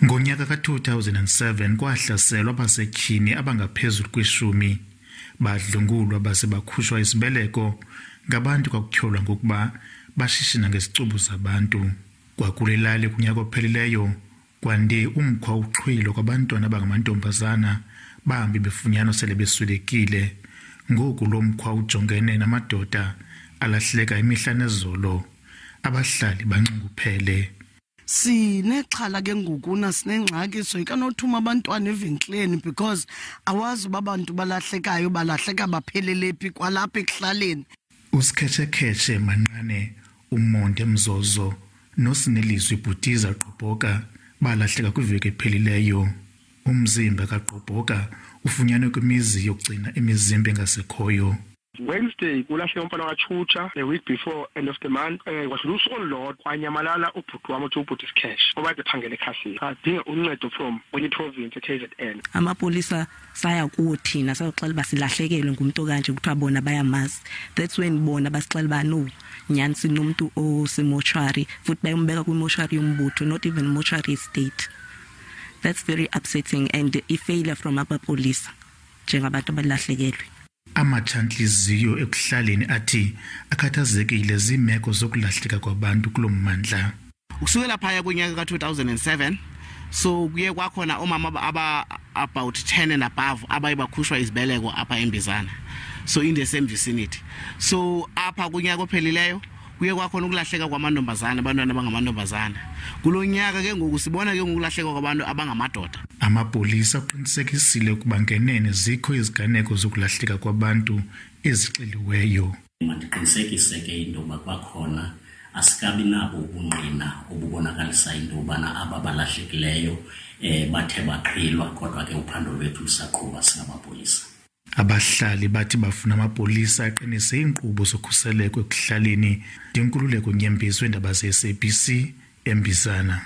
Ngonyaka ka-2007 kwahlaselwa abasetyhini abangaphezulu kweshumi badlwengulwa base bakhushwa isibeleko ngabantu kwakutyholwa ngokuba bashishina ngezicubu zabantu. Kwakule lali kunyaka ophelileyo kwande umkhwa uxhwilo kwabantwana abangamantombazana bahambi befunyanwa sele beswelekile. Ngoku lo mkhwa ujongene namadoda alahleka imihla nezolo, abahlali banxunguphele. Sinexhala ke ngokuna sinengxaki so ikanothuma abantwana eventleni because awazi babantu balahlekayo balahleka baphelele phi kwalapha ekuhlaleni. Usikhetshekhethe Manqane, uMonde Mzozo noSinelizwi Bhutiza Gqobhoka balahleka kwiveki ephelileyo. Umzimba kaGqobhoka ufunyanwe kwimizi yokugcina imizimba engasekhoyo. Wednesday kulahle umfana kaThutsha the week before end of the month kwasho uSolwa kwanyamalala ubhuti wami uthi cash obade phangele ekhasini adinga uncedo from kwenye province eKZN. Amapolisa saya kuthina sayoxela basilahlekelwe ngumuntu kanje kuthiwa bona bayamazi. That's when bona basixela ba no nyani sinomuntu osemochari futhi bayombeka kwimochari yombutho, not even mochari state. That's very upsetting and a failure from abapolisa njengabantu abalahlekelwe. Amachantliziyo ekuhlaleni athi akhathazekile zimeko zokulahleka kwabantu kulommandla. Ukusukela phaya kunyaka ka-2007 so kuye kwakhona omama about 10 and above abaye bakhushwa izibeleko apha eMbizana, so in the same vicinity. So apha kunyaka ophelileyo kuye kwakhona ukulahleka kwamantombazana, abantwana abangamantombazana. Kulonyaka ke ngoku sibona ke ngokulahleka kwabantu abangamadoda. Amapolisa aqinisekisile ukuba ngenene zikho iziganeko zokulahleka kwabantu ezixeliweyo. Mandiqinisekise ke into yoba kwakhona asikabi nabo ubungqina obubonakalisa into yobana aba balahlekileyo bathe baqhilwa, kodwa ke uphando lwethu lusaqhuba singamapolisa. Abahlali bathi bafuna amapolisa aqinise inkqubo zokhuseleko ekuhlaleni. Dinkululeko Nyembezi, Izindaba ze SABC, eMbizana.